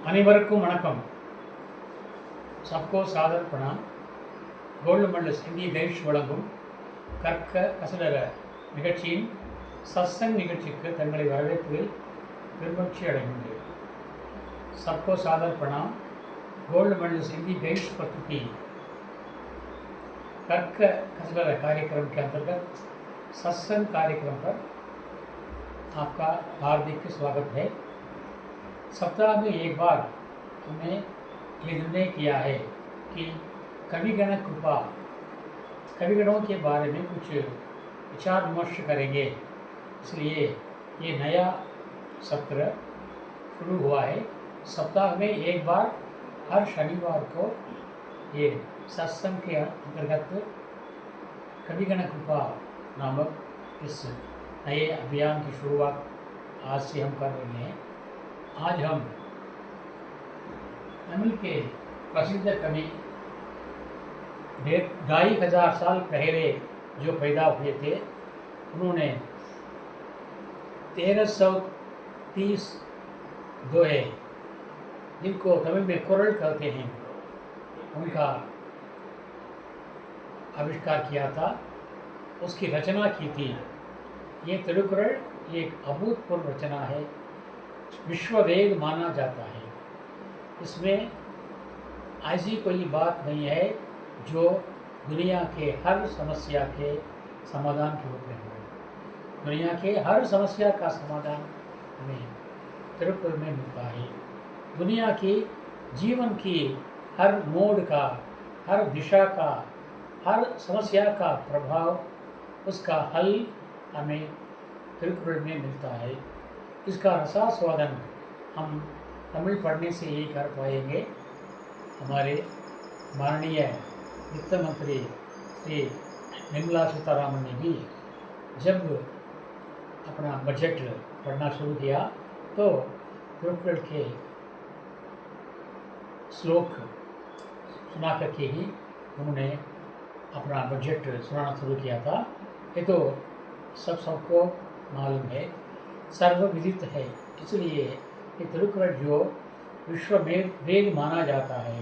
அனைவருக்கும் வணக்கம். சப்கோ Sadar பிரणाम. Gold medalist இந்திய கைஷ் வழங்கும் கற்க கசடர நிகழ்ச்சியின் சத்சங் நிகழ்ச்சிக்கு தங்களை வரவேற்பதில் பெருமகிழ்ச்சி அடைகின்றேன். सबको सादर प्रणाम. गोल्ड मेडलिस्ट हिंदी देश प्रस्तुति कर्क कसरत कार्यक्रम के अंतर्गत सत्संग कार्यक्रम पर आपका हार्दिक स्वागत है. सप्ताह में एक बार हमने ये निर्णय किया है कि कविगण कृपा कविगणों के बारे में कुछ विचार विमर्श करेंगे. इसलिए ये नया सत्र शुरू हुआ है. सप्ताह में एक बार हर शनिवार को ये सत्संग के अंतर्गत कविगण कृपा नामक इस नए अभियान की शुरुआत आज से हम कर रहे हैं. आज हम तमिल के प्रसिद्ध कवि 2500 साल पहले जो पैदा हुए थे, उन्होंने 1330 दोहे, जिनको तमिल में कुरल कहते हैं, उनका आविष्कार किया था, उसकी रचना की थी. ये तिरुकुरल एक अभूतपूर्व रचना है, विश्ववेद माना जाता है. इसमें ऐसी कोई बात नहीं है जो दुनिया के हर समस्या के समाधान के रूप में हो. दुनिया के हर समस्या का समाधान हमें तिरुकुरल में मिलता है. दुनिया की जीवन की हर मोड़ का, हर दिशा का, हर समस्या का प्रभाव, उसका हल हमें तिरुकुरल में मिलता है. इसका रसास्वादन हम तमिल पढ़ने से ही कर पाएंगे. हमारे माननीय वित्त मंत्री श्री निर्मला सीतारामन ने भी जब अपना बजट पढ़ना शुरू किया तो तिरुकुरल के श्लोक सुना करके ही उन्होंने अपना बजट सुनाना शुरू किया था. ये तो सबको मालूम है, सर्वविदित है. इसलिए ये तिरुकुरल जो विश्व में वेद माना जाता है,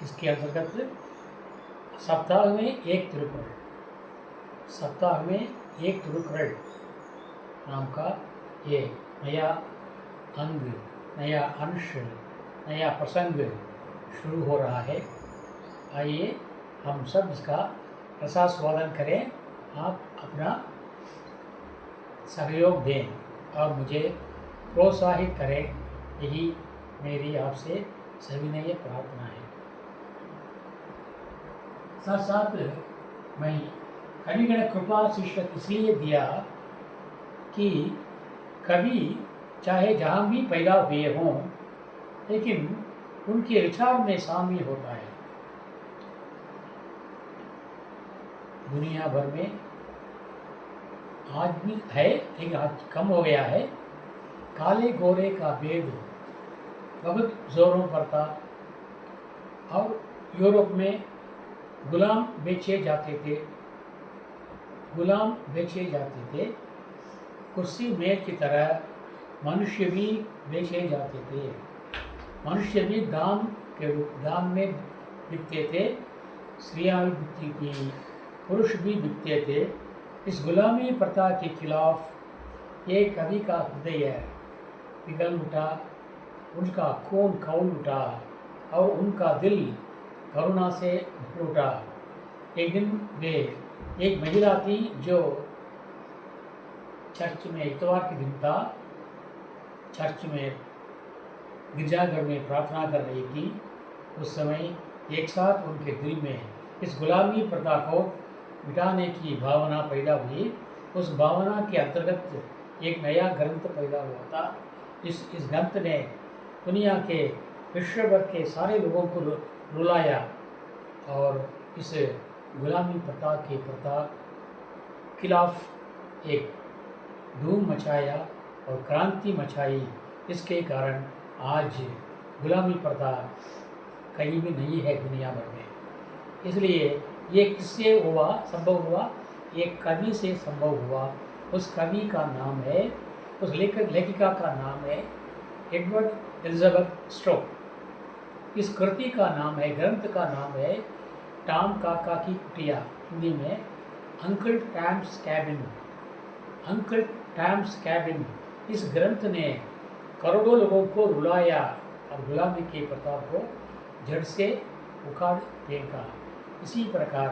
इसके अंतर्गत सप्ताह में एक तिरुकुरल नाम का ये नया अंग, नया अंश, नया प्रसंग शुरू हो रहा है. आइए हम सब इसका रसास्वादन करें. आप अपना सहयोग दें और मुझे प्रोत्साहित करें. यही मेरी आपसे सविनय प्रार्थना है. साथ साथ मैं कविगण कृपा शीर्षक इसलिए दिया कि कवि चाहे जहाँ भी पैदा हुए हों, लेकिन उनके विचार में साम्य होता है. दुनिया भर में आज भी है, लेकिन आज कम हो गया है. काले गोरे का भेद बहुत जोरों पर था और यूरोप में गुलाम बेचे जाते थे. कुर्सी मेज की तरह मनुष्य भी बेचे जाते थे. मनुष्य भी दाम में बिकते थे. स्त्रियाँ भी बिकती थी, पुरुष भी बिकते थे. इस गुलामी प्रथा के खिलाफ एक कवि का हृदय पिघल उठा, उनका खून खौल उठा और उनका दिल करुणा से भर उठा. एक दिन वे एक महिला थी जो चर्च में, इतवार के दिन था, चर्च में गिरजाघर में प्रार्थना कर रही थी. उस समय एक साथ उनके दिल में इस गुलामी प्रथा को मिटाने की भावना पैदा हुई. उस भावना के अंतर्गत एक नया ग्रंथ पैदा हुआ था. इस ग्रंथ ने दुनिया के विश्व भर के सारे लोगों को रुलाया और इस गुलामी प्रथा के खिलाफ एक धूम मचाया और क्रांति मचाई. इसके कारण आज गुलामी प्रथा कहीं भी नहीं है दुनिया भर में. इसलिए ये किससे संभव हुआ? एक कवि से संभव हुआ. उस कवि का नाम है, उस लेखिका का नाम है एडवर्ड एलिजाबेथ स्ट्रोक। इस कृति का नाम है, ग्रंथ का नाम है टॉम काका की कुटिया, हिंदी में uncle Tom's cabin. Uncle Tom's cabin इस ग्रंथ ने करोड़ों लोगों को रुलाया और गुलामी के प्रताप को जड़ से उखाड़ फेंका। इसी प्रकार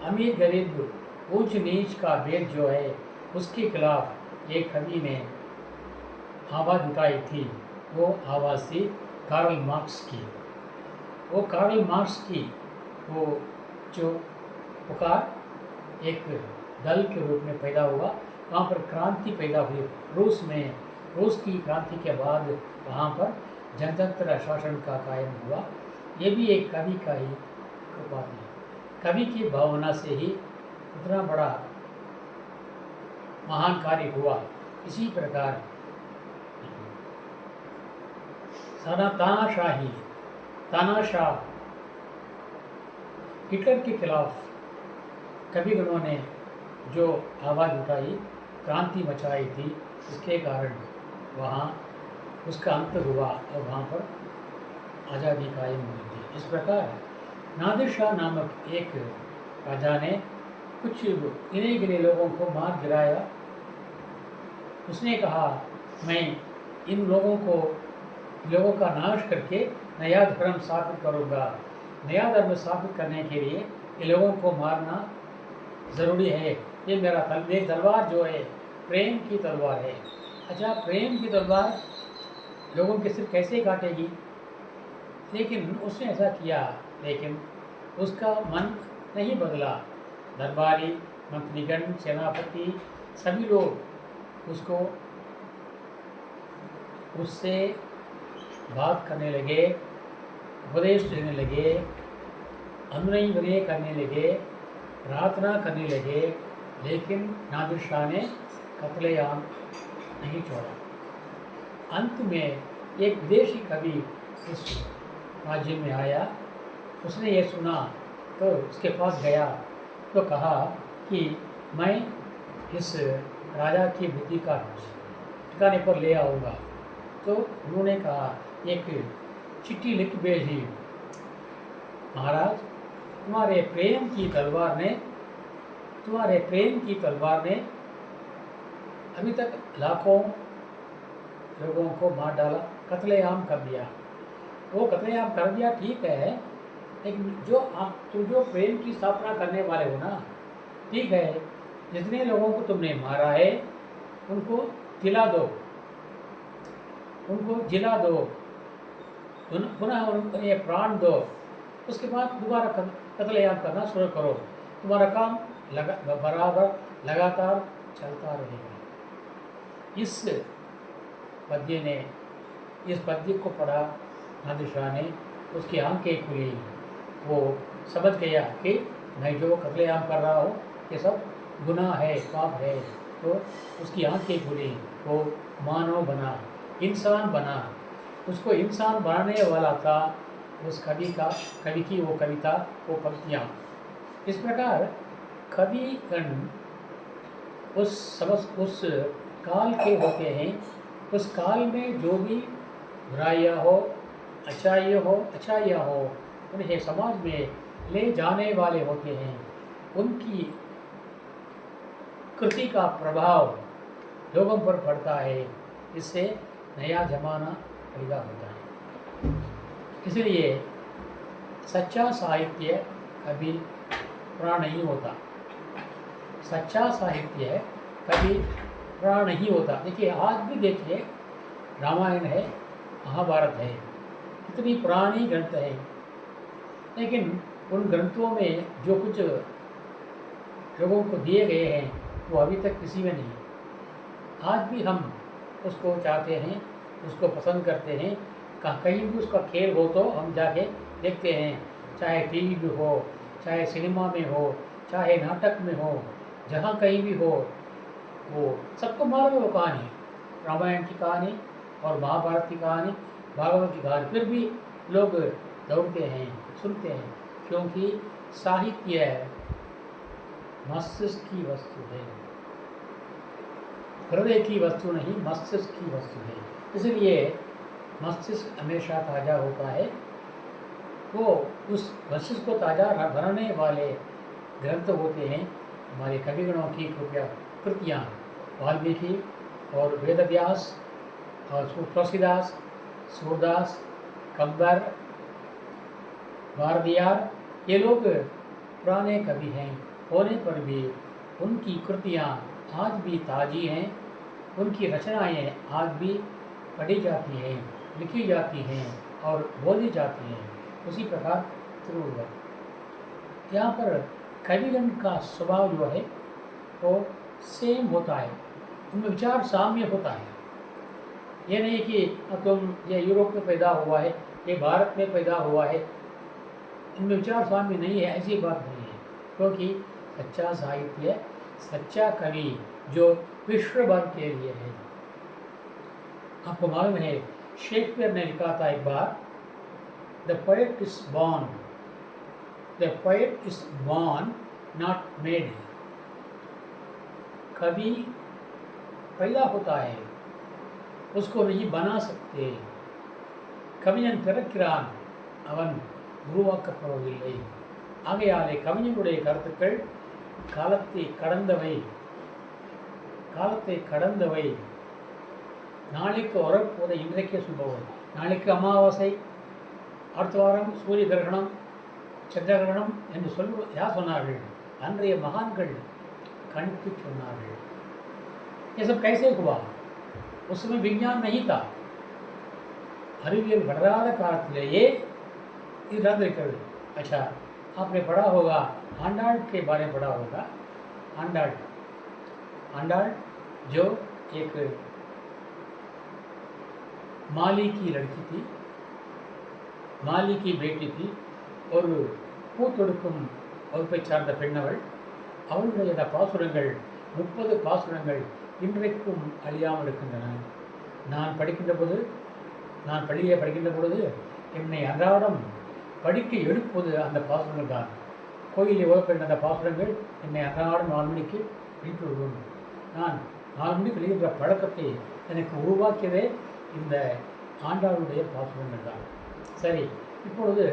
अमीर गरीब ऊंच नीच का भेद जो है उसके खिलाफ एक कवि ने आवाज़ उठाई थी। वो आवाज़ थी कार्ल मार्क्स की। वो कार्ल मार्क्स की वो जो पुकार एक दल के रूप में पैदा हुआ, वहाँ पर क्रांति पैदा हुई रूस में। रूस की क्रांति के बाद वहाँ पर जनतंत्र शासन का कायम हुआ। ये भी एक कवि का ही कृपा थी। कवि की भावना से ही इतना बड़ा महान कार्य हुआ। इसी प्रकार तानाशाह हिटलर के खिलाफ कविगणों ने जो आवाज़ उठाई, क्रांति मचाई थी, इसके कारण वहाँ उसका अंत हुआ और वहाँ पर आज़ादी कायम हुई थी। इस प्रकार नादिर शाह नामक एक राजा ने कुछ गिने गिने लोगों को मार गिराया। उसने कहा मैं इन लोगों का नाश करके नया धर्म स्थापित करूँगा। नया धर्म स्थापित करने के लिए ये लोगों को मारना ज़रूरी है। ये मेरा तलवार जो है प्रेम की तलवार है। अच्छा, प्रेम की तलवार लोगों के सिर कैसे काटेगी? लेकिन उसने ऐसा किया, लेकिन उसका मन नहीं बदला। दरबारी, मंत्रीगण, सेनापति सभी लोग उसको उससे बात करने लगे, उपदेश देने लगे, अनुनय विनय करने लगे, प्रार्थना करने लगे, लेकिन नादिर शाह ने कत्लेआम नहीं छोड़ा। अंत में एक विदेशी कवि इस राज्य में आया। उसने ये सुना तो उसके पास गया तो कहा कि मैं इस राजा की बुद्धि का ठिकाने पर ले आऊँगा। तो उन्होंने कहा, एक चिट्ठी लिख भेजी, महाराज तुम्हारे प्रेम की तलवार ने अभी तक लाखों लोगों को मार डाला, कत्लेआम कर दिया। वो कत्लेआम कर दिया ठीक है, लेकिन तुम जो प्रेम की स्थापना करने वाले हो ना, ठीक है, जितने लोगों को तुमने मारा है उनको जिला दो, पुनः उन्हें प्राण दो। उसके बाद दोबारा कत्लेआम करना शुरू करो। तुम्हारा काम बराबर लगातार चलता रहेगा। इस पद्य को पढ़ा नादिर शाह ने, उसकी आंखें खुली। वो समझ गया कि मैं जो कत्लेआम कर रहा हूँ ये सब गुनाह है, पाप है। तो उसकी आंखें खुली, वो मानव बना, इंसान बना। उसको इंसान बनाने वाला था उस कवि की वो कविता, वो पंक्तियाँ। इस प्रकार कविगण उस काल के होते हैं। उस काल में जो भी बुराइयाँ हो, अच्छाइयाँ हो, उन्हें समाज में ले जाने वाले होते हैं। उनकी कृति का प्रभाव लोगों पर पड़ता है। इससे नया जमाना पैदा होता है। इसलिए सच्चा साहित्य कभी पुराना नहीं होता। सच्चा साहित्य कभी पुराना नहीं होता। देखिए, आज भी देखिए, रामायण है, महाभारत है, कितनी पुरानी ग्रंथ है, लेकिन उन ग्रंथों में जो कुछ लोगों को दिए गए हैं वो अभी तक किसी में नहीं। आज भी हम उसको चाहते हैं, उसको पसंद करते हैं। कहीं भी उसका खेल हो तो हम जाके देखते हैं, चाहे टीवी में हो, चाहे सिनेमा में हो, चाहे नाटक में हो, जहाँ कहीं भी हो, वो सबको मालूम है वो कहानी, रामायण की कहानी और महाभारत की कहानी, भागवत की कहानी। फिर भी लोग दौड़ते हैं, सुनते हैं, क्योंकि साहित्य मस्तिष्क की वस्तु है, हृदय की वस्तु नहीं, मस्तिष्क की वस्तु है। इसलिए मस्तिष्क हमेशा ताज़ा होता है। वो उस मस्तिष्क को ताज़ा बनाने वाले ग्रंथ होते हैं हमारे कविगणों की कृतियाँ, वाल्मीकि और वेदव्यास और तुलसीदास, सूरदास, कंबर, भारदियार। ये लोग पुराने कवि हैं होने पर भी उनकी कृतियाँ आज भी ताज़ी हैं, उनकी रचनाएँ आज भी पढ़ी जाती हैं, लिखी जाती हैं और बोली जाती हैं। उसी प्रकार तिरुवल्लुवर, यहाँ पर कविगण का स्वभाव जो है वो सेम होता है, उनमें विचार साम्य होता है। ये नहीं कि तुम ये यूरोप में पैदा हुआ है, ये भारत में पैदा हुआ है, इनमें विचार साम्य नहीं है, ऐसी बात नहीं है। क्योंकि सच्चा साहित्य, सच्चा कवि जो विश्व भर के लिए है। आपको मालूम है शेक्सपियर ने लिखा था एक बार, the poet is born, the poet is born not made. कवि पैदा होता है, उसको नहीं बना सकते. கவிஞன் பிறக்கிறான், அவன் உருவாக்கப்படுவதில்லை. ஆகையாலே கவிஞனுடைய கருத்துக்கள் காலத்தை கடந்தவை. நாளைக்கு வரப்போதை இன்றைக்கே சொல்பவர். நாளைக்கு அமாவாசை, அடுத்த வாரம் சூரிய கிரகணம், சந்திர கிரகணம் என்று யார் சொன்னார்கள்? அன்றைய மகான்கள் கணித்து சொன்னார்கள். ये सब कैसे हुआ? उस समय विज्ञान नहीं था. அறிவியல் வளராத காலத்திலேயே இது நடந்திருக்கிறது. अच्छा, आपने पढ़ा होगा, आंडाल के बारे में पढ़ा होगा. आंडाल जो एक माली की लड़की थी, माली की बेटी थी. ஒரு பூத்தொடுக்கும் வகுப்பை சார்ந்த பெண்ணவள். அவளுடைய பாசுரங்கள் 30 பாசுரங்கள் இன்றைக்கும் அழியாமல் இருக்கின்றன. நான் பள்ளியிலே படிக்கின்ற பொழுது என்னை அன்றாடம் படிக்க எழுப்புவது அந்த பாசுரங்கள் தான். கோயிலில் ஓதப்படுகின்ற அந்த பாசுரங்கள் என்னை அன்றாடம் 4 மணிக்கு எழுப்பி விடுவோம். நான் 4 மணிக்கு எழுகின்ற பழக்கத்தை எனக்கு உருவாக்கியதே இந்த ஆண்டாளுடைய பாசுரங்கள் தான். சரி, இப்பொழுது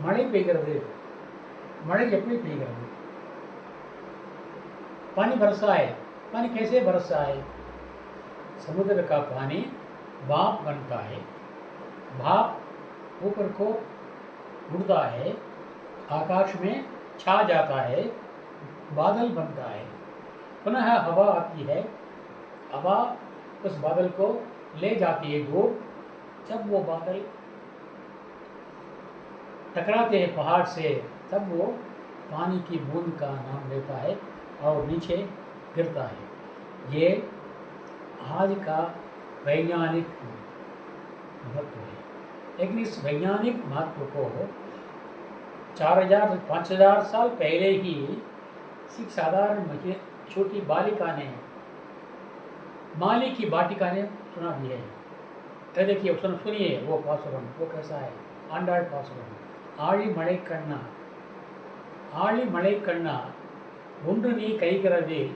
மழை பெய்கிறது. மழை எப்படி பெய்கிறது? पानी बरसा है. पानी कैसे बरसा है? समुद्र का पानी भाप बनता है, भाप ऊपर को उड़ता है, आकाश में छा जाता है, बादल बनता है. पुनः हवा आती है, हवा उस बादल को ले जाती है दूर. जब वो बादल टकराते हैं पहाड़ से, तब वो पानी की बूंद का नाम लेता है और नीचे गिरता है. ये आज का वैज्ञानिक महत्व है. लेकिन इस वैज्ञानिक महत्व को 4000-5000 साल पहले ही एक साधारण छोटी बालिका ने, माली की बाटिका ने सुना दी है. देखिए, सुनिए वो पासुरम. वो कैसा है? आंडाल पासुरम. ஆழி மழை கண்ணா, ஆழி மழை கண்ணா ஒன்று நீ கைகிறவேல்,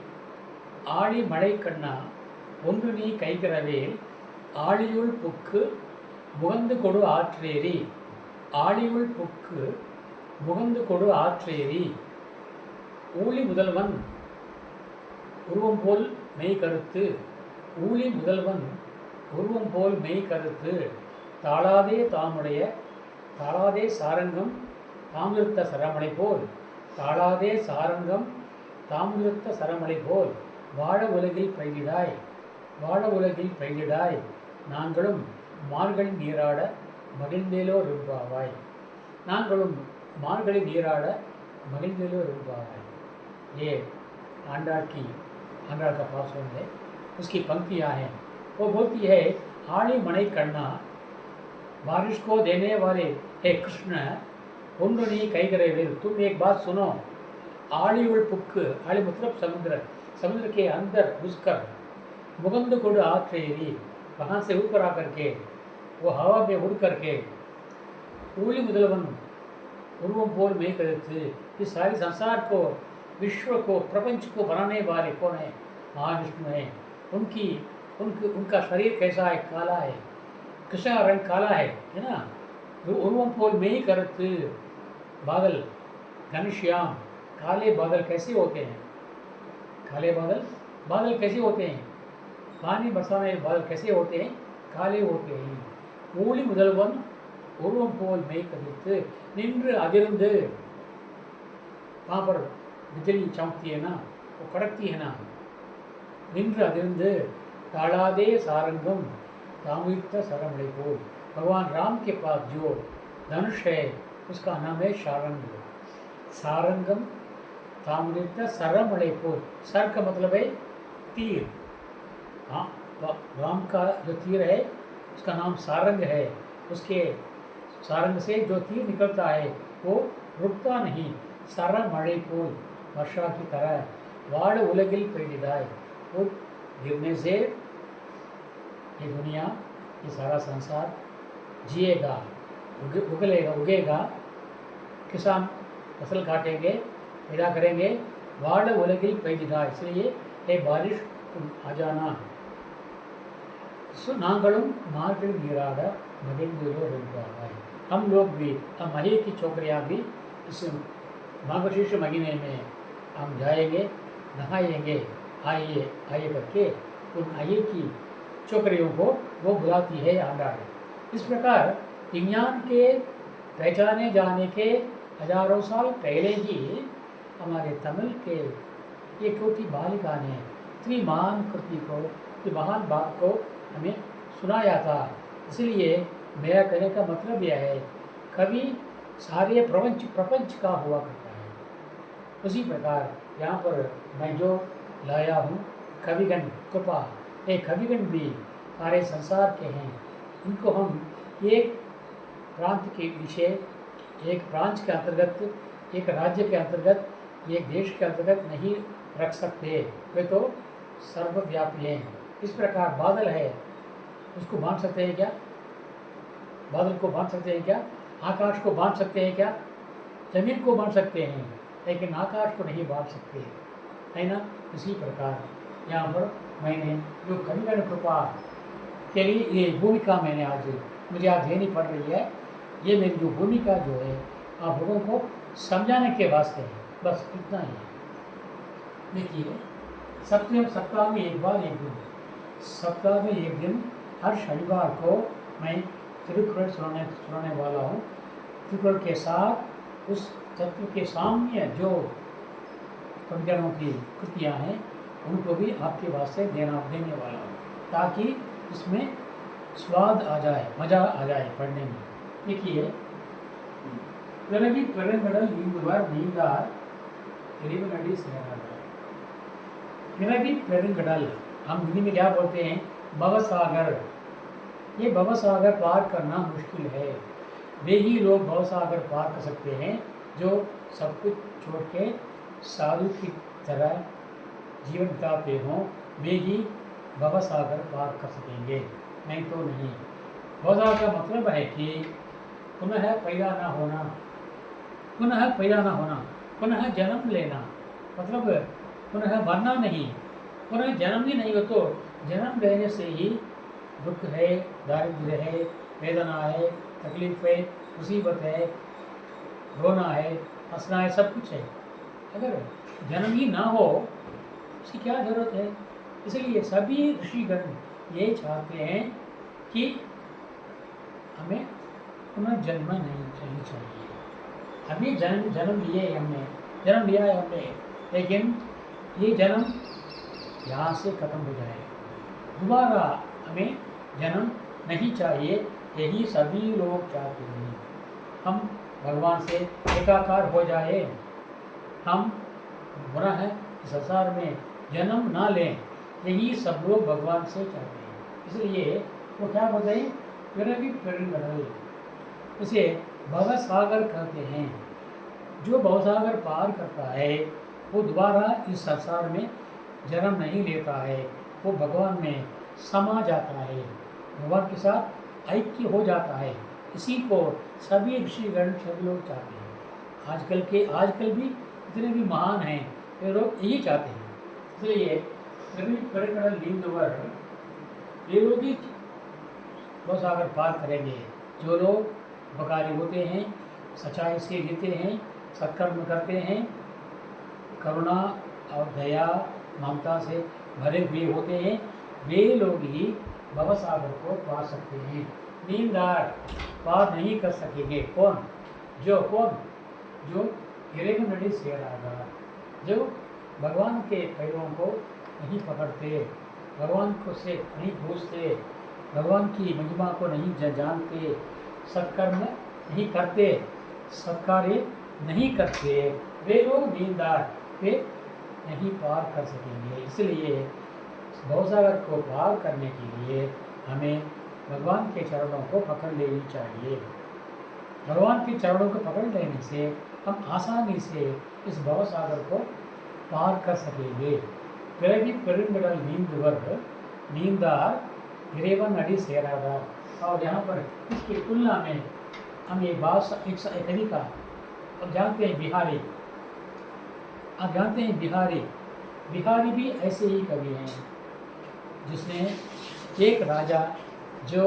ஆழி மழை கண்ணா ஒன்று நீ கைகிறவேல், ஆழியுள் புக்கு முகந்து கொடு ஆற்றேரி, ஆழியுள் புக்கு முகந்து கொடு ஆற்றேரி. ஊழி முதல்வன் உருவம் போல் மெய் கருத்து, ஊழி முதல்வன் உருவம் போல் மெய் கருத்து, தாளாதே தாமுடைய தாளாதே சாரங்கம் தாமிருத்த சரமலை போல், தாளாதே சாரங்கம் தாமிருத்த சரமலை போல், வாழ உலகில் பயிலிடாய், வாழ உலகில் பயிலிடாய், நாங்களும் மார்கழி நீராட மகிழ்ந்தேலோ இருப்பாவாய், நாங்களும் मार्गली नीराड़ मगिलदेलो रूपावाई. ये आंडाल का पासुरम है. उसकी पंक्तियाँ हैं. वो बोलती है, आड़ी मणि कन्ना, बारिश को देने वाले हे कृष्ण, उन्नु नी कैगरेवेल. तुम एक बात सुनो. आड़ी उल पुक, आड़ी मतलब समुद्र के अंदर घुसकर, मुगंद कोड आत्रेरी, वहाँ से ऊपर आकर के, वो हवा में उड़ करके, ऊली मुदलवन उर्वम बोल में करते. इस सारे संसार को, विश्व को, प्रपंच को बनाने वाले कौन है? महाविष्णु हैं. उनका शरीर कैसा है? काला है. कृष्ण का रंग काला है ना। तो उर्वम पोल में ही करत बादल घनश्याम, काले बादल कैसे होते हैं? काले बादल बादल कैसे होते हैं? पानी बरसाने बादल कैसे होते हैं? काले होते हैं। ஊழி முதல்வன் உருவம் போல் மெய் கதித்து நின்று அதிர்ந்து, वहाँ पर बिजली चमकती है ना, वो कड़कती है ना, निன்று அதிர்ந்து ताड़ादे सारंगम तामित सरमणि पोल। भगवान राम के पास जो धनुष है उसका नाम है सारंग। सारंगम तामित सरमणि पोल, सर का मतलब है तीर। हाँ, राम का जो तीर है उसका नाम सारंग है। उसके सारंग से जो तीर निकलता है वो रुकता नहीं। सरमणि पोल, वर्षा की तरह। वाड़ उलगिल पेड़िदाय, वो गिरने से ये दुनिया, ये सारा संसार जिएगा, उगलेगा, उगेगा। किसान फसल काटेंगे, पैदा करेंगे। वाड़ उलगिल पेड़िदाय, इसलिए हे बारिश तुम आ जाना। नांगलुम मार्गल नीराग मगिंदुलो रुंगावाय। हम लोग भी, हम मही की छोकरियाँ भी इस मार्गशीर्ष महीने में हम जाएंगे, नहाएंगे, आइए आइए करके उन आइए की छोकरियों को वो बुलाती है आंडाड़। इस प्रकार विज्ञान के पहचाने जाने के हजारों साल पहले ही हमारे तमिल के ये छोटी बालिका ने इतनी महान कृति को, इतनी महान बात को हमें सुनाया था। इसलिए मेरा कहने का मतलब यह है, कवि सारे प्रपंच का हुआ करता है। उसी प्रकार यहाँ पर मैं जो लाया हूँ कविगण कृपा, ये कविगण भी सारे संसार के हैं। इनको हम एक प्रांत के विषय, एक प्रांत के अंतर्गत, एक राज्य के अंतर्गत, एक देश के अंतर्गत नहीं रख सकते। वे तो सर्वव्यापी हैं। इस प्रकार बादल है, उसको बांध सकते हैं क्या? बादल को बांध सकते हैं क्या? आकाश को बांध सकते हैं क्या? जमीन को बांध सकते हैं, लेकिन आकाश को नहीं बांध सकते, है ना। इसी प्रकार यहाँ पर मैंने जो कविगण कृपा के लिए ये भूमिका मैंने आज मुझे आज देनी पड़ रही है। ये मेरी जो भूमिका जो है आप लोगों को समझाने के वास्ते है, बस इतना ही है। देखिए, सप्ताह में एक बार एक दिन, सप्ताह में एक दिन हर शनिवार को मैं तिरुकुरल सुनाने वाला हूँ। तिरुकुरल के साथ उस तत्व के सामने जो कविगणों की कृतियाँ हैं उनको भी आपके वास्ते देने वाला हूँ, ताकि इसमें स्वाद आ जाए, मज़ा आ जाए पढ़ने में। देखिए, பெருங்கடல் நீந்துவர் நீந்தார் இறைவனடி சேராதார்। பிறவி பெருங்கடल, हम हिंदी में क्या बोलते हैं? भवसागर। ये भवसागर पार करना मुश्किल है। वे ही लोग भवसागर पार कर सकते हैं जो सब कुछ छोड़ के साधु की तरह जीवन बिताते हों। वे ही भवसागर पार कर सकेंगे, नहीं तो नहीं। भवसागर का मतलब है कि पुनः पैदा ना होना, पुनः पैदा ना होना, पुनः जन्म लेना, मतलब पुनः मरना नहीं, पुनः जन्म ही नहीं हो। तो जन्म लेने से ही दुख है, दारिद्र्य है, वेदना है, तकलीफ है, मुसीबत है, रोना है, हंसना है, सब कुछ है। अगर जन्म ही ना हो उसकी क्या जरूरत है? इसलिए सभी ऋषिगण ये चाहते हैं कि हमें पुनर्जन्म नहीं चाहिए। अभी जन्म लिए हमने, जन्म लिया है हमने, लेकिन ये जन्म यहाँ से खत्म हो जाए, दोबारा हमें जन्म नहीं चाहिए। यही सभी लोग चाहते हैं, हम भगवान से एकाकार हो जाए, हम पुनः इस संसार में जन्म ना लें, यही सब लोग भगवान से चाहते हैं। इसलिए वो क्या बोलते हैं? पिरवी पेरुंगडल, उसे भवसागर कहते हैं। जो भवसागर पार करता है वो दोबारा इस संसार में जन्म नहीं लेता है, वो भगवान में समा जाता है, भगवान के साथ ऐक्य हो जाता है। इसी को सभी ऋषिगण सभी लोग चाहते हैं। आजकल भी इतने भी महान हैं, वे लोग यही चाहते हैं। इसलिए पेरुंगडल नींदवर, ये लोग ही भवसागर पार करेंगे। जो लोग बकारी होते हैं, सच्चाई से जीते हैं, सत्कर्म करते हैं, करुणा और दया ममता से भरे हुए होते हैं, वे लोग ही भवसागर को पा सकते हैं। नींदार पार नहीं कर सकेंगे। कौन? जो इरेवन नडी से आगा, जो भगवान के पैरों को नहीं पकड़ते, भगवान को से नहीं पूछते, भगवान की महिमा को नहीं जानते, सत्कर्म नहीं करते, सत्कार्य नहीं करते, वे लोग दीनदार वे नहीं पार कर सकेंगे। इसलिए भवसागर को पार करने के लिए हमें भगवान के चरणों को पकड़ लेनी चाहिए। भगवान के चरणों को पकड़ लेने से हम आसानी से इस भवसागर को पार कर सकेंगे। பிறவி பெருங்கடல் நீந்துவர் नींदार इरेवन नदी सेरागा। और यहाँ पर इसकी तुलना में हम एक कवि का अब जानते हैं बिहारी। आप जानते हैं बिहारी भी ऐसे ही कवि हैं, जिसने एक राजा जो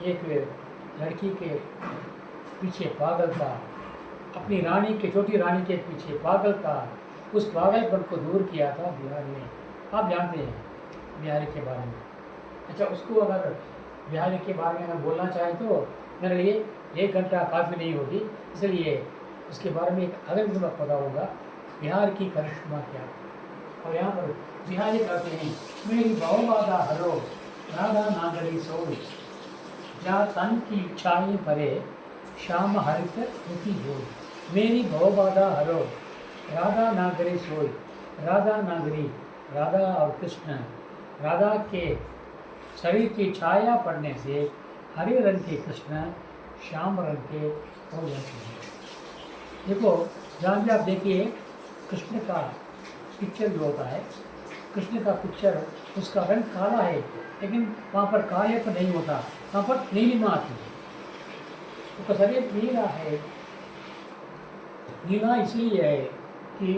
एक लड़की के पीछे पागल था, अपनी रानी के छोटी रानी के पीछे पागल था, उस पागलपन को दूर किया था बिहारी ने। आप जानते हैं बिहारी के बारे में। अच्छा, उसको अगर बिहारी के बारे में अगर बोलना चाहें तो मेरे लिए 1 घंटा काफ़ी नहीं होगी, इसलिए उसके बारे में एक अगले दिन पता होगा बिहार की करिश्मा क्या। और यहाँ पर बिहारी कहते हैं, मेरी बहुबाधा हरो राधा नागरी सोई, जा तन की इच्छाएं परे श्याम हरित रुचि हो। मेरी बहुबाधा हरो राधा नागरी सोई। राधा नागरी, राधा और कृष्ण, राधा के शरीर की छाया पड़ने से हरे रंग के कृष्ण श्याम रंग के हो जाते हैं। देखो, जहाँ भी आप देखिए कृष्ण का पिक्चर जो होता है, कृष्ण का पिक्चर उसका रंग काला है, लेकिन वहाँ पर काले तो नहीं होता, वहाँ पर नीलिमा आती है। उसका शरीर नीला है। नीला इसलिए है कि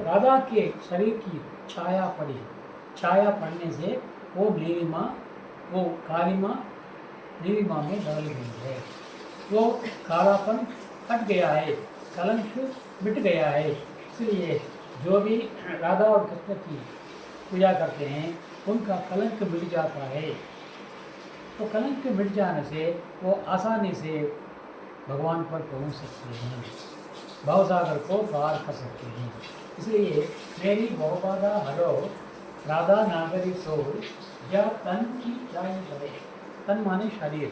राधा के शरीर की छाया पड़ी, छाया पड़ने से वो नीलिमा, वो कालिमा नीलिमा में बदल गई है। वो कालापन हट गया है, कलंक मिट गया है। इसलिए जो भी राधा और कृष्ण की पूजा करते हैं उनका कलंक मिट जाता है। तो कलंक मिट जाने से वो आसानी से भगवान पर पहुंच सकते हैं, भवसागर को पार कर सकते हैं। इसलिए मेरी बहुबाधा हरो राधा नागरी सोई, या तन की छाया पड़े। तन माने शरीर,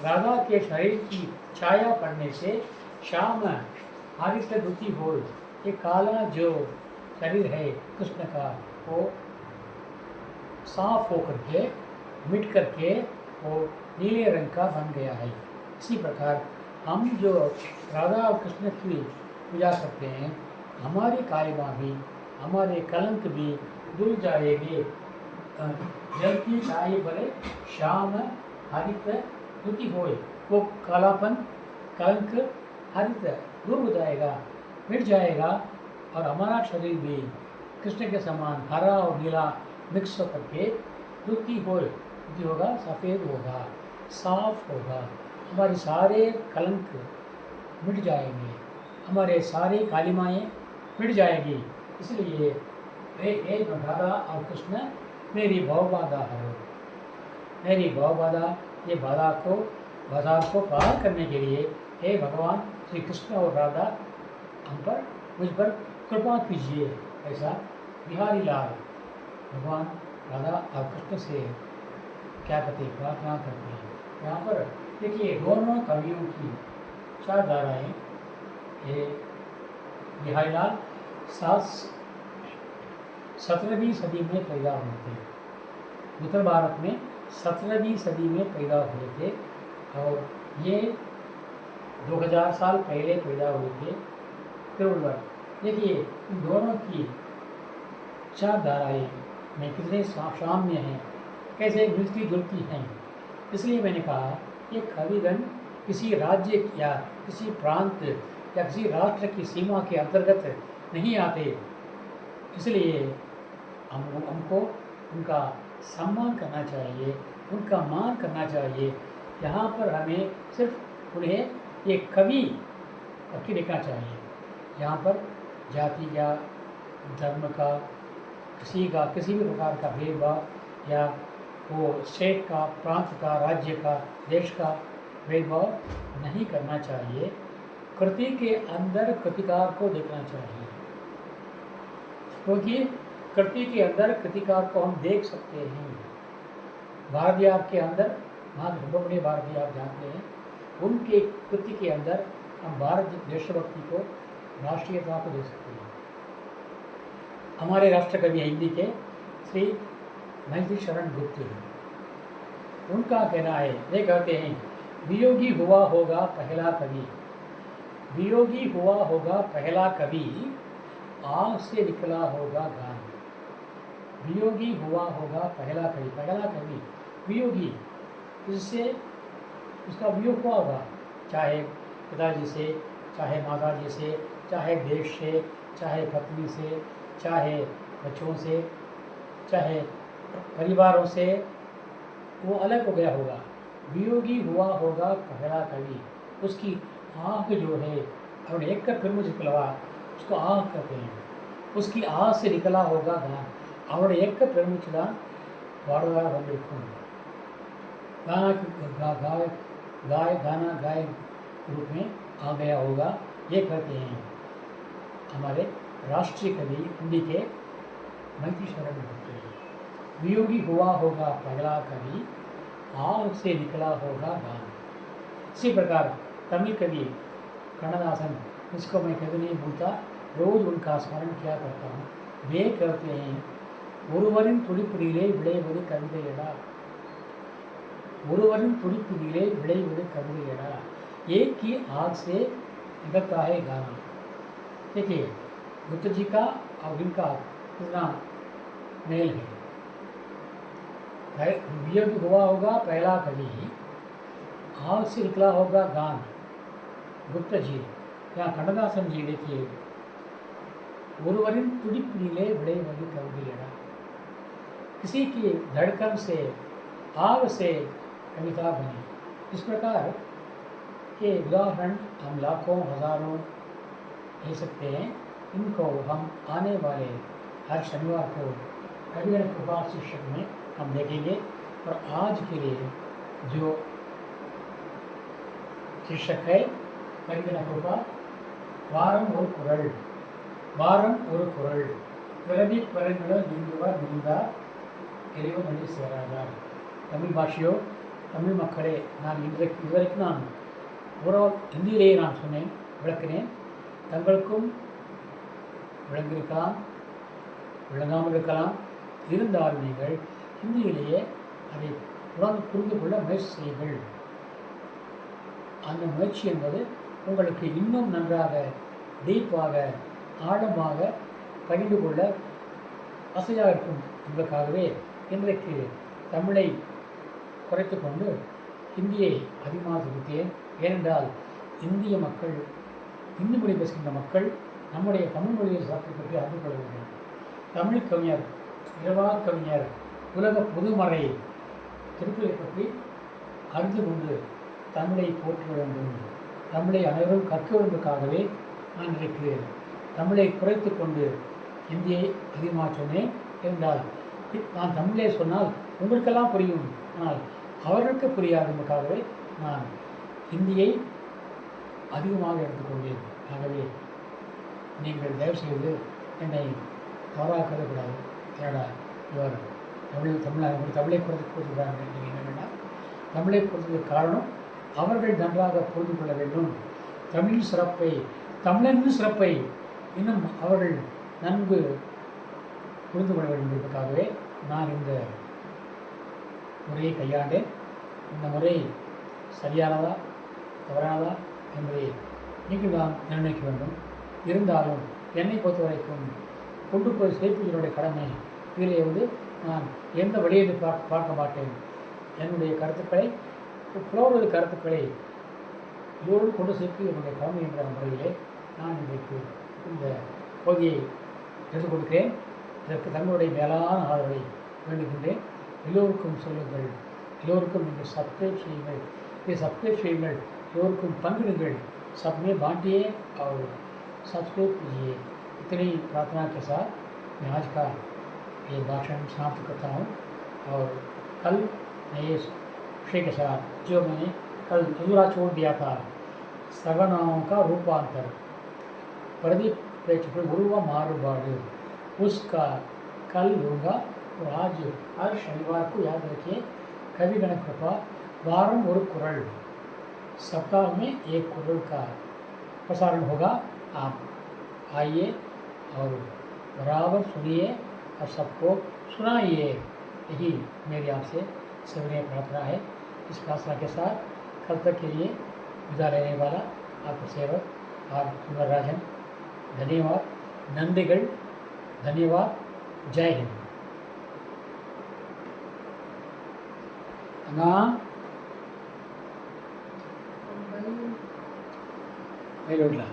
राधा के शरीर की छाया पड़ने से श्याम हरित दुखी हो। ये काला जो शरीर है कृष्ण का, वो साफ होकर के मिट करके वो नीले रंग का बन गया है। इसी प्रकार हम जो राधा और कृष्ण की पूजा करते हैं, हमारी कालिमा भी, हमारे कलंक भी धुल जाएंगे। जल की छाई पड़े श्याम हरित दुखी होए। वो कालापन, कलंक, हरित दूर हो जाएगा, मिट जाएगा, और हमारा शरीर भी कृष्ण के समान हरा और नीला मिक्स होकर के दुखी होगा, सफ़ेद होगा, साफ होगा। हमारे सारे कलंक मिट जाएंगे, हमारे सारे कालिमाएँ मिट जाएगी। इसलिए हे राधा और कृष्ण मेरी भवबाधा हरो। मेरी भवबाधा, ये बाधा को पार करने के लिए हे भगवान श्री कृष्ण और राधा हम पर, मुझ पर कृपा कीजिए। ऐसा बिहारी लाल भगवान राधा और कृष्ण से क्या कहते हैं, प्रार्थना करते हैं। यहाँ पर देखिए दोनों कवियों की 4 धाराएँ। ये बिहारी लाल 17वीं सदी में पैदा हुए थे, उत्तर भारत में 17वीं सदी में पैदा हुए थे, और ये 2000 साल पहले पैदा हुए थे तिरुवल्लुवर। देखिए इन दोनों की 4 धाराएँ में कितने साम्य हैं, कैसे मिलती जुलती हैं। इसलिए मैंने कहा ये कविगण किसी राज्य या किसी प्रांत या किसी राष्ट्र की सीमा के अंतर्गत नहीं आते। इसलिए हमको उनका सम्मान करना चाहिए, उनका मान करना चाहिए। यहाँ पर हमें सिर्फ उन्हें एक कवि की लिखना चाहिए। यहाँ पर जाति या धर्म का किसी भी प्रकार का भेदभाव या वो स्टेट का, प्रांत का, राज्य का, देश का भेदभाव नहीं करना चाहिए। कृति के अंदर कृतिकार को देखना चाहिए, क्योंकि कृति के अंदर कृतिकार को हम देख सकते हैं। भारतीय के अंदर महान भारतीय आप जानते हैं, उनके कृति के अंदर हम भारत देशभक्ति को, राष्ट्रीयता को देख सकते हैं। हमारे राष्ट्र कवि हिंदी के श्री मैथिली शरण गुप्त हैं। उनका कहना है, वे कहते हैं, वियोगी हुआ होगा पहला कवि, वियोगी हुआ होगा पहला कवि, आग से निकला होगा गान। वियोगी हुआ होगा पहला कवि वियोगी, इससे उसका वियोग हुआ होगा, चाहे पिताजी से, चाहे माताजी से, चाहे देश से, चाहे पत्नी से, चाहे बच्चों से, चाहे परिवारों से, वो अलग हो गया होगा। वियोगी हुआ होगा पहला कवि, उसकी आँख जो है और एक का फिर मुझे निकलवा, उसको आँख कहते हैं। उसकी आँख से निकला होगा गान, और एक का फिर मुझे वाड़ा बंदिखूँ गाना गाय रूप में आ गया होगा। ये कहते हैं हमारे राष्ट्रीय कवि हिंदी के मैथिली शरण गुप्त हैं। वियोगी हुआ होगा पहला कवि, आग से निकला होगा गान। इसी प्रकार तमिल कवि कन्नदासन, इसको मैं कभी नहीं भूलता, रोज उनका स्मरण किया करता हूँ। वे कहते हैं, ஒருவரின் துடிப்பினிலே விளைவது கவிதையடா, ஒருவரின் துடிப்பினிले விளைவது कविதைयडा, एक की आग से निकलता है गाना। देखिए गुप्त जी का और इनका कितना मेल है। वियोग हुआ होगा पहला कवि, आग से निकला होगा गान। गुप्त जी या कन्नदासन जी देखिए, ஒருவரின் துடிப்பினிலே விளைவது कविதைयडा, किसी की धड़कन से, आग से कविता बनी। इस प्रकार के उदाहरण हम लाखों हजारों ले सकते हैं। इनको हम आने वाले हर शनिवार को कविगण कृपा शीर्षक में हम देखेंगे। और आज के लिए जो शीर्षक है कविगण कृपा, வாரம் ஒரு குறள், வாரம் ஒரு குறள், பிறவி பரங்களும் நீங்குவார் நீந்தார் இறைவன் வழி சேராதார்। தமிழ் பாஷையோ, தமிழ் மக்களே, நான் இதுவரைக்கும் நான் ஓவரால் ஹிந்தியிலேயே நான் சொன்னேன், விளக்கினேன். தங்களுக்கும் விளங்கியிருக்கலாம், விளங்காமல் இருக்கலாம். இருந்தாலும் நீங்கள் ஹிந்தியிலேயே அதை தொடர்ந்து புரிந்து கொள்ள முயற்சி செய்யுங்கள். அந்த முயற்சி என்பது உங்களுக்கு இன்னும் நன்றாக, டீப்பாக, ஆழமாக பகிர்ந்து கொள்ள வசதியாக இருக்கும் என்பதற்காகவே இன்றைக்கு தமிழை குறைத்து கொண்டு ஹிந்தியை அதிகமாக கொடுத்தேன். ஏனென்றால் இந்திய மக்கள், இந்தி மொழி பேசுகின்ற மக்கள் நம்முடைய தமிழ் மொழியை சிறப்பை பற்றி அறிந்து கொள்ள வேண்டும். தமிழ் கவிஞர், இரவா கவிஞர், உலக பொதுமறை திருக்குறளை பற்றி அறிந்து கொண்டு தமிழை போற்ற வேண்டும், தமிழை அனைவரும் கற்க வேண்டுவதற்காகவே நான் இன்றைக்கு தமிழை குறைத்து கொண்டு இந்தியை அதிகமாக சொன்னேன். என்றால் நான் தமிழே சொன்னால் உங்களுக்கெல்லாம் புரியும், ஆனால் அவர்களுக்கு புரியாது என்பதற்காகவே நான் ஹிந்தியை அதிகமாக எடுத்துக்கொண்டேன். ஆகவே நீங்கள் தயவுசெய்து என்னை தவறாக கருதக்கூடாது. ஏன்னா இவர் தமிழை கொடுத்துக்கிறாங்க. நீங்கள் என்ன வேண்டாம், தமிழை கொடுத்ததுக்கு காரணம் அவர்கள் நன்றாக புரிந்து கொள்ள வேண்டும். தமிழின் சிறப்பை, தமிழனின் சிறப்பை இன்னும் அவர்கள் நன்கு புரிந்து கொள்ள வேண்டும் என்பதற்காகவே நான் இந்த முறையை கையாண்டேன். இந்த முறை சரியானதா தவறானதா என்பதை நீங்கள் தான் நிர்ணயிக்க வேண்டும். இருந்தாலும் என்னை பொறுத்த வரைக்கும் கொண்டு போய் சேர்ப்பதனுடைய கடமை. இதிலே நான் எந்த வழியை பார்க்க மாட்டேன். என்னுடைய கருத்துக்களை, புலவரது கருத்துக்களை எல்லோரும் கொண்டு சேர்த்து என்னுடைய கடமை என்ற முறையிலே நான் இன்றைக்கு இந்த பகுதியை எடுத்துக் கொடுக்கிறேன். இதற்கு தங்களுடைய மேலான ஆதரவை வேண்டுகின்றேன். எல்லோருக்கும் சொல்லுங்கள், எல்லோருக்கும் நீங்கள் சப்ஸ்கிரைब செய்யுங்கள், ये सब्सक्राइब செய்யுங்கள், எல்லோருக்கும் பங்கிடுங்கள், सब में बांटिए और सब्सक्राइब कीजिए। इतनी प्रार्थना के साथ मैं आज का ये भाषण समाप्त करता हूँ और कल नए विषय के साथ जो मैंने कल अधूरा छोड़ दिया था, सर्वनामों का रूपांतर, प्रदीप प्रेक्षक गुरु व मारुबाड़, उसका कल लूँगा। और आज हर शनिवार को याद रखिए कवि गण कृपा वारम और कुरल, सप्ताह में एक कुरल का प्रसारण होगा। आप आइए और बराबर सुनिए और सबको सुनाइए, यही मेरी आपसे सविनय प्रार्थना है। इस प्रार्थना के साथ कल तक के लिए विदा लेने वाला आपका सेवक आर सुंदरराजन। धन्यवाद, नंदीगढ़, धन्यवाद, जय हिंद। अना मेलोडला